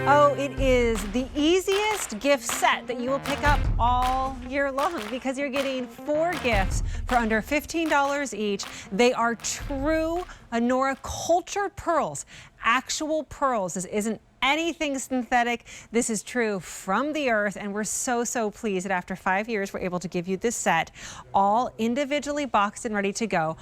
Oh, it is the easiest gift set that you will pick up all year long because you're getting 4 gifts for under $15 each. They are true Honora cultured pearls, actual pearls. This isn't anything synthetic. This is true from the earth, and we're so pleased that after 5 years we're able to give you this set, all individually boxed and ready to go.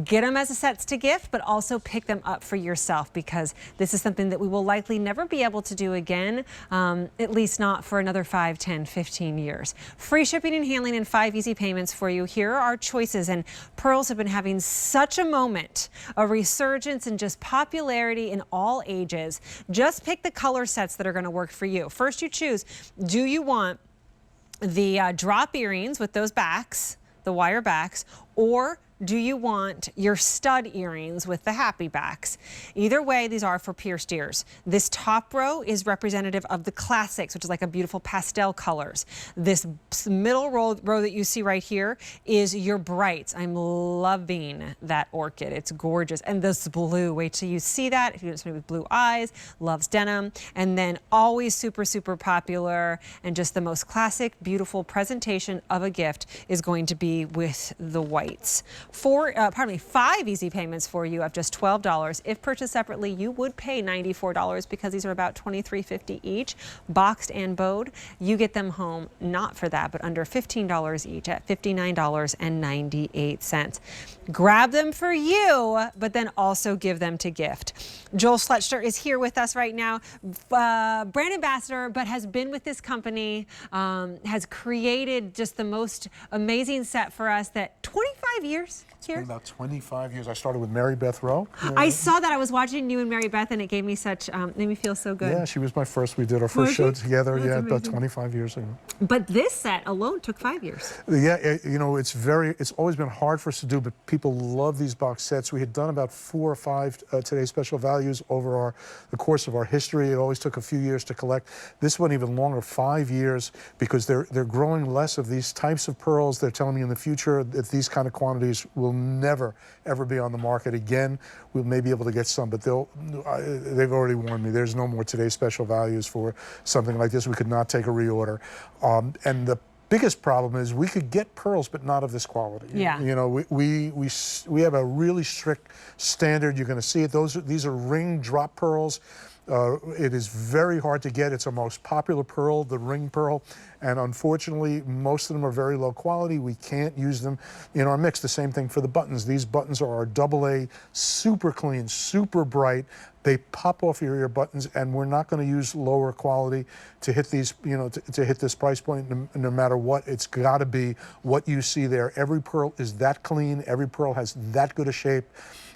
Get them as a sets to gift, but also pick them up for yourself, because this is something that we will likely never be able to do again, at least not for another 5, 10, 15 years. Free shipping and handling and 5 easy payments for you. Here are our choices, and pearls have been having such a moment, a resurgence and just popularity in all ages. Just pick the color sets that are going to work for you. First, you choose, do you want the drop earrings with those backs, the wire backs, or do you want your stud earrings with the happy backs? Either way, these are for pierced ears. This top row is representative of the classics, which is like a beautiful pastel colors. This middle row that you see right here is your brights. I'm loving that orchid. It's gorgeous. And this blue, wait till you see that. If you want somebody with blue eyes, loves denim. And then always super popular and just the most classic, beautiful presentation of a gift is going to be with the whites. 5 easy payments for you of just $12. If purchased separately, you would pay $94 because these are about $23.50 each, boxed and bowed. You get them home not for that, but under $15 each at $59.98. Grab them for you, but then also give them to gift. Joel Schletcher is here with us right now, brand ambassador, but has been with this company, has created just the most amazing set for us. That 25 years here? It's been about 25 years. I started with Mary Beth Rowe. I saw that. I was watching you and Mary Beth, and it gave me such, made me feel so good. Yeah, she was my first. We did our first show together, That's amazing. about 25 years ago. But this set alone took 5 years. Yeah, you know, it's always been hard for us to do, but people love these box sets. We had done about 4 or 5 Today's Special Values over the course of our history. It always took a few years to collect. This one even longer, 5 years, because they're growing less of these types of pearls. They're telling me in the future that these kind of quantities will never, ever be on the market again. We may be able to get some, but they've already warned me. There's no more Today's Special Values for something like this. We could not take a reorder. And the biggest problem is we could get pearls, but not of this quality. Yeah. You know, we have a really strict standard. You're going to see it. These are ring drop pearls. It is very hard to get. It's our most popular pearl, the ring pearl, and unfortunately most of them are very low quality. We can't use them in our mix. The same thing for the buttons. These buttons are our AA, super clean, super bright. They pop off your ear buttons, and we're not going to use lower quality to hit these, you know, to hit this price point. No matter what, it's got to be what you see there. Every pearl is that clean. Every pearl has that good a shape.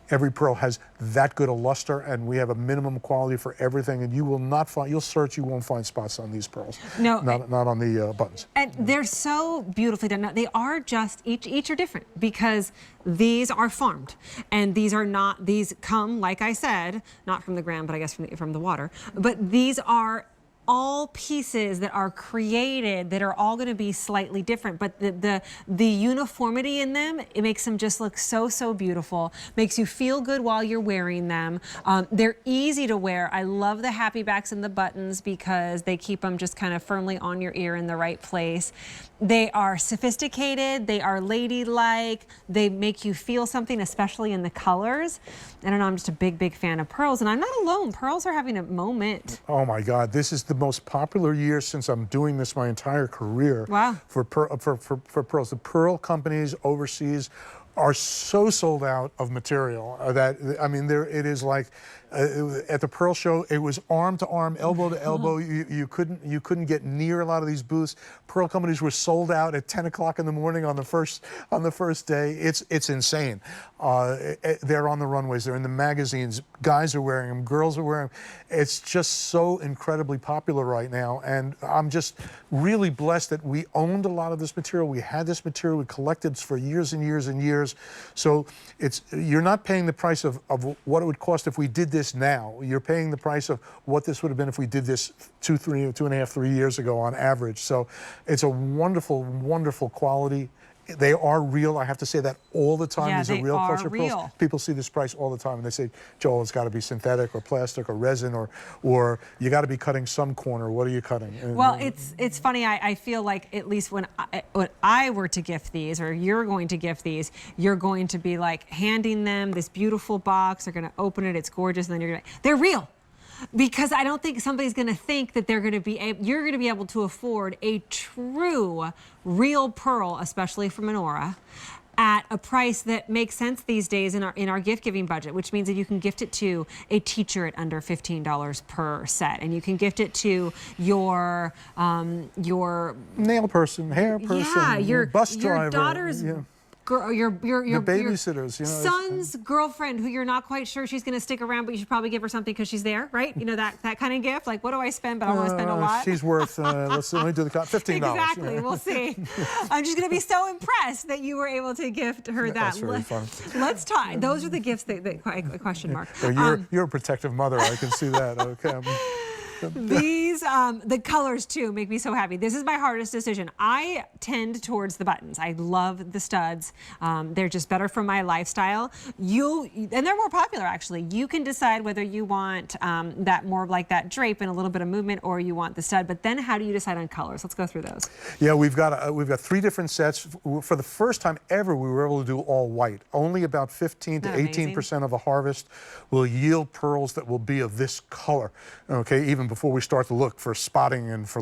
Every pearl has that good a luster, and we have a minimum quality for everything. And you will not find, you'll search, you won't find spots on these pearls. No, not on the buttons. And they're so beautifully done. Now, they are just each are different because these are farmed, and these are not. These come, like I said, not from the ground, but I guess from the water. But these are all pieces that are created that are all going to be slightly different, but the uniformity in them, it makes them just look so beautiful. Makes you feel good while you're wearing them. They're easy to wear. I love the happy backs and the buttons because they keep them just kind of firmly on your ear in the right place. They are sophisticated, they are ladylike, they make you feel something, especially in the colors. I don't know, I'm just a big fan of pearls, and I'm not alone. Pearls are having a moment. Oh my God, this is the most popular year since I'm doing this my entire career. Wow. For pearls. The pearl companies overseas are so sold out of material that, I mean, it is like, at the Pearl Show, it was arm to arm, elbow to elbow. You couldn't get near a lot of these booths. Pearl companies were sold out at 10 o'clock in the morning on the first day. It's insane. They're on the runways. They're in the magazines. Guys are wearing them. Girls are wearing them. It's just so incredibly popular right now, and I'm just really blessed that we owned a lot of this material. We had this material. We collected for years and years and years. So you're not paying the price of what it would cost if we did this now. You're paying the price of what this would have been if we did this 2.5, 3 years ago on average. So it's a wonderful, wonderful quality. They are real. I have to say that all the time. Yeah, These are they real are culture pearls. real. People see this price all the time, and they say, Joel, it's got to be synthetic or plastic or resin, or you got to be cutting some corner. What are you cutting? Well, it's funny. I feel like at least when I were to gift these, or you're going to gift these, you're going to be like handing them this beautiful box. They're going to open it. It's gorgeous, and then you're going to, they're real. Because I don't think somebody's going to think that you're going to be able to afford a true, real pearl, especially from Honora, at a price that makes sense these days in our gift giving budget, which means that you can gift it to a teacher at under $15 per set, and you can gift it to your nail person, hair person, yeah, your bus driver, your daughter's. Yeah. Girl, your babysitters, your son's girlfriend who you're not quite sure she's going to stick around, but you should probably give her something because she's there, right? You know, that kind of gift. Like, what do I spend? But I want to spend a lot. She's worth. Let me do the count. $15. Exactly. Yeah. We'll see. I'm just going to be so impressed that you were able to gift her that. That's very fun. Let's talk. Those are the gifts that question mark. You're a protective mother. I can see that. Okay. These, the colors too, make me so happy. This is my hardest decision. I tend towards the buttons. I love the studs. They're just better for my lifestyle. And they're more popular actually. You can decide whether you want that more like that drape and a little bit of movement, or you want the stud. But then how do you decide on colors? Let's go through those. Yeah, we've got 3 different sets. For the first time ever, we were able to do all white. Only about 15 to 18% of a harvest will yield pearls that will be of this color. Okay, even before we start to look for spotting and for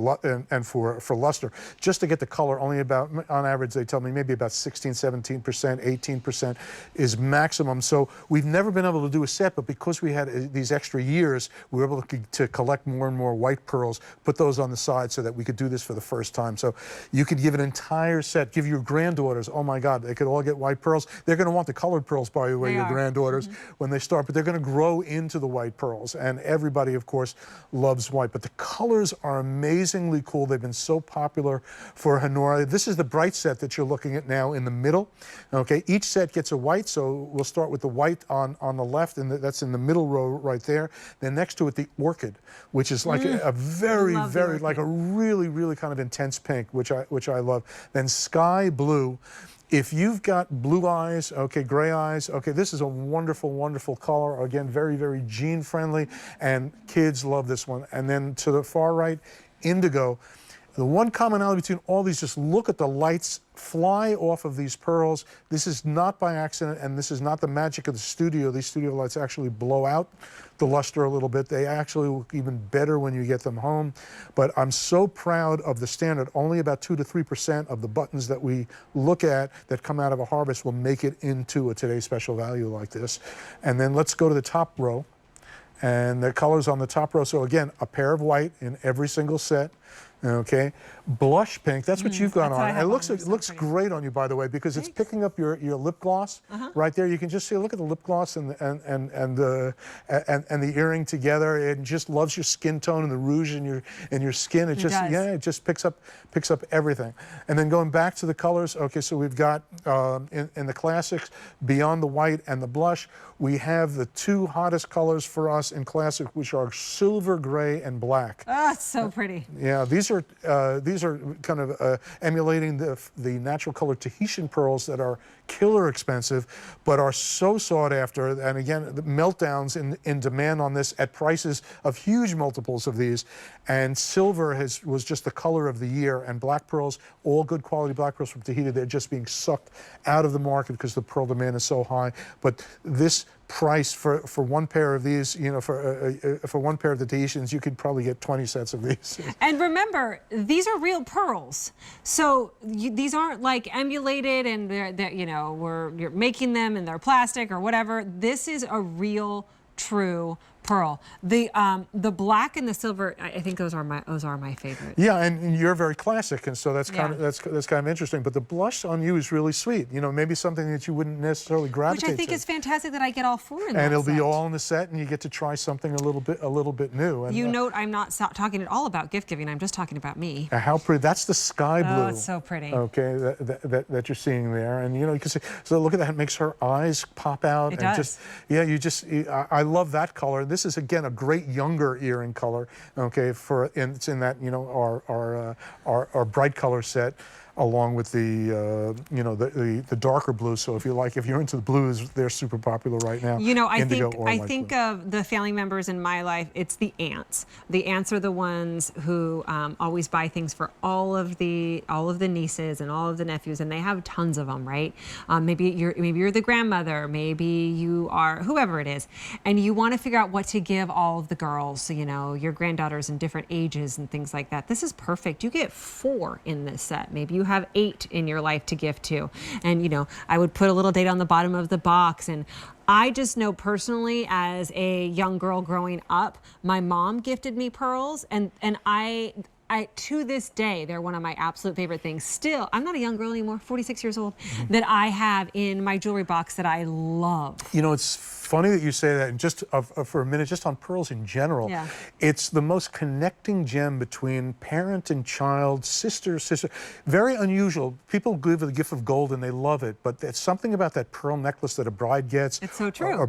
luster. Just to get the color, only about, on average, they tell me maybe about 16, 17%, 18% is maximum. So we've never been able to do a set, but because we had these extra years, we were able to collect more and more white pearls, put those on the side so that we could do this for the first time. So you could give an entire set, give your granddaughters, oh my God, they could all get white pearls. They're going to want the colored pearls, by the way, your granddaughters, when they start, but they're going to grow into the white pearls. And everybody, of course, loves white, but the colors are amazingly cool. They've been so popular for Honora. This is the bright set that you're looking at now in the middle. Okay, each set gets a white, so we'll start with the white on the left, and that's in the middle row right there. Then next to it, the orchid, which is like a very, like a really, really kind of intense pink, which I love. Then sky blue. If you've got blue eyes, okay, gray eyes, okay, this is a wonderful, wonderful color. Again, very, very gene friendly, and kids love this one. And then to the far right, indigo. The one commonality between all these, just look at the lights fly off of these pearls. This is not by accident, and this is not the magic of the studio. These studio lights actually blow out the luster a little bit. They actually look even better when you get them home. But I'm so proud of the standard. Only about 2 to 3% of the buttons that we look at that come out of a harvest will make it into a Today's Special Value like this. And then let's go to the top row. And the colors on the top row. So again, a pair of white in every single set. Okay, blush pink, that's what you've got on. It looks great on you, by the way, because it's picking up your lip gloss right there. You can just see, look at the lip gloss and the earring together. It just loves your skin tone and the rouge in your skin. It just it just picks up everything. And then going back to the colors, okay, so we've got in the classics, beyond the white and the blush, we have the 2 hottest colors for us in classic, which are silver gray and black. Oh, it's so pretty. Yeah, these are kind of emulating the natural color Tahitian pearls that are killer expensive, but are so sought after. And again, the meltdowns in demand on this at prices of huge multiples of these. And silver was just the color of the year. And black pearls, all good quality black pearls from Tahiti, they're just being sucked out of the market because the pearl demand is so high. But this price for one pair of these, you know, for one pair of the Tahitians, you could probably get 20 sets of these. And remember, these are real pearls, so these aren't like emulated and they're you know, you're making them and they're plastic or whatever. This is a real, true pearl. The black and the silver, I think those are my favorite. Yeah, and you're very classic, and so that's kind of interesting. But the blush on you is really sweet. You know, maybe something that you wouldn't necessarily gravitate to. Which I think is fantastic that I get all 4 in that And it'll set. be all in the set, and you get to try something a little bit new. And, you note I'm not talking at all about gift giving. I'm just talking about me. How pretty! That's the sky blue. Oh, it's so pretty. Okay, that you're seeing there, and you know, you can see. So look at that; it makes her eyes pop out. It and does. I love that color. This is again a great younger earring color. Okay, it's in that, you know, our bright color set. along with the the darker blue. So if you're into the blues, they're super popular right now. You know, I Indigo think or I light think blue. of the family members in my life. It's the aunts. The aunts are the ones who always buy things for all of the nieces and all of the nephews, and they have tons of them, right? Maybe you're the grandmother, maybe you are whoever it is, and you want to figure out what to give all of the girls. You know, your granddaughters in different ages and things like that. This is perfect. You get 4 in this set. Maybe you have 8 in your life to gift to, and you know, I would put a little date on the bottom of the box. And I just know personally, as a young girl growing up, my mom gifted me pearls, and I to this day, they're one of my absolute favorite things. Still, I'm not a young girl anymore, 46 years old, that I have in my jewelry box that I love. You know, it's funny that you say that, and just for a minute, just on pearls in general, Yeah. it's the most connecting gem between parent and child, sister. Very unusual. People give the gift of gold and they love it, but there's something about that pearl necklace that a bride gets. It's so true.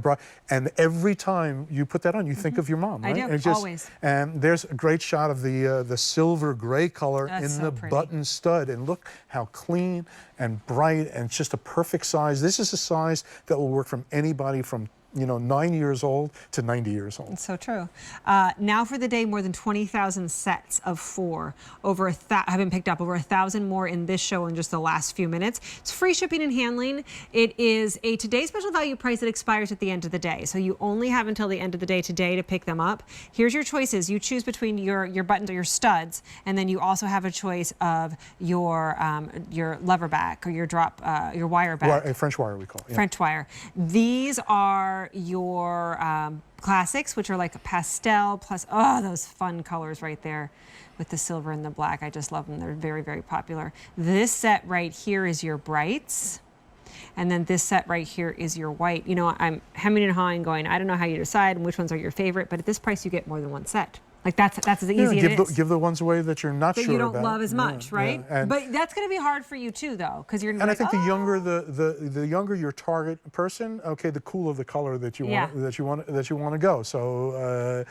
And every time you put that on, you think of your mom, right? I do, always. And there's a great shot of the silver gray color in the button stud, and look how clean and bright, and it's just a perfect size. This is a size that will work from anybody from 9 years old to 90 years old. It's so true. Now for the day, more than 20,000 sets of 4. Have been picked up. Over 1,000 more in this show in just the last few minutes. It's free shipping and handling. It is a today special value price that expires at the end of the day. So you only have until the end of the day today to pick them up. Here's your choices. You choose between your buttons or your studs, and then you also have a choice of your lever back or your your wire back. A French wire, we call it. Yeah. French wire. These are your classics, which are like a pastel plus, oh, those fun colors right there with the silver and the black. I just love them. They're very, very popular. This set right here is your brights. And then this set right here is your white. You know, I'm hemming and hawing going, I don't know how you decide which ones are your favorite, but at this price you get more than one set. Like that's as easy as it is. Give the ones away that you're not sure that you don't about. love as much, right? Yeah. But that's going to be hard for you too, though, because you're. And I think the younger the younger your target person, okay, the cooler the color that you want to go. So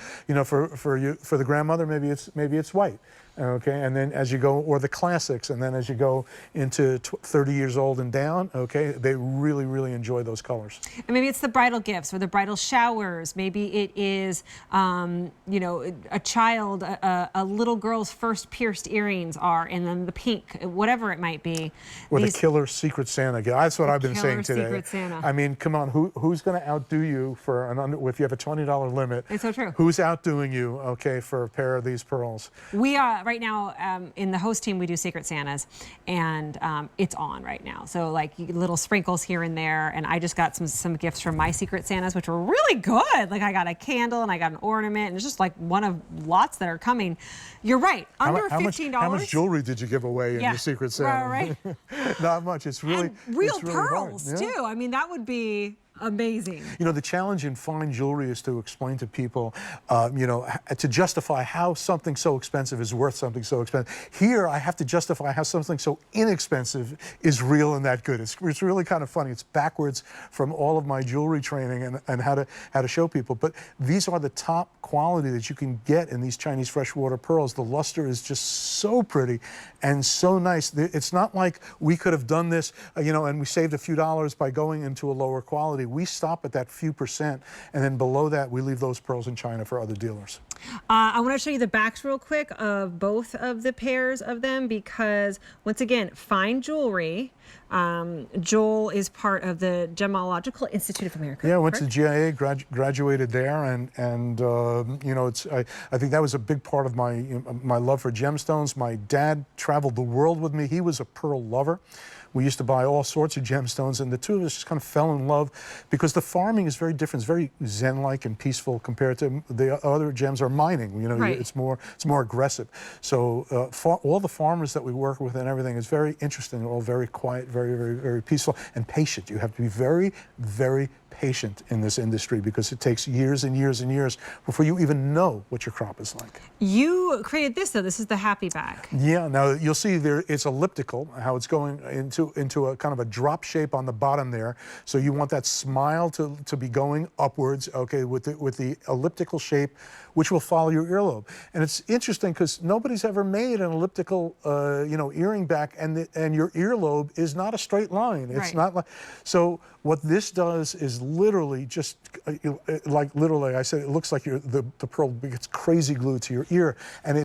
for the grandmother, maybe it's white. Okay, and then as you go, or the classics, and then as you go into 30 years old and down, okay, they really, really enjoy those colors. And maybe it's the bridal gifts or the bridal showers. Maybe it is, a child, a little girl's first pierced earrings are, and then the pink, whatever it might be. Or the killer Secret Santa gift. That's what I've been saying today. Secret Santa. I mean, come on, who's going to outdo you for if you have a $20 limit? It's so true. Who's outdoing you, okay, for a pair of these pearls? We are. Right now, in the host team, we do Secret Santas, and it's on right now. So like little sprinkles here and there, and I just got some gifts from my Secret Santas, which were really good. Like I got a candle and I got an ornament, and it's just like one of lots that are coming. You're right, under $15. How much jewelry did you give away in your Secret Santa? Right. Not much. It's really and real it's really pearls hard. too. I mean, that would be amazing. You know, the challenge in fine jewelry is to explain to people, to justify how something so expensive is worth something so expensive. Here, I have to justify how something so inexpensive is real and that good. It's really kind of funny. It's backwards from all of my jewelry training and how to show people. But these are the top quality that you can get in these Chinese freshwater pearls. The luster is just so pretty and so nice. It's not like we could have done this, and we saved a few dollars by going into a lower quality. We stop at that few percent, and then below that, we leave those pearls in China for other dealers. I want to show you the backs real quick of both of the pairs of them because, once again, fine jewelry. Joel is part of the Gemological Institute of America. Yeah, I went to GIA, graduated there, and I think that was a big part of my love for gemstones. My dad traveled the world with me. He was a pearl lover. We used to buy all sorts of gemstones, and the two of us just kind of fell in love because the farming is very different. It's very zen-like and peaceful compared to the other gems are mining. Right. It's more aggressive. So all the farmers that we work with and everything is very interesting. They're all very quiet, very, very, very peaceful and patient. You have to be very, very patient in this industry because it takes years and years and years before you even know what your crop is like. You created this, though. This is the happy bag. Yeah, now you'll see there it's elliptical, how it's going into a kind of a drop shape on the bottom there. So you want that smile to be going upwards, okay, with the elliptical shape, which will follow your earlobe. And it's interesting because nobody's ever made an elliptical, earring back, and your earlobe is not a straight line. It's Right. not like, so what this does is literally just, like literally I said, it looks like the pearl gets crazy glued to your ear, and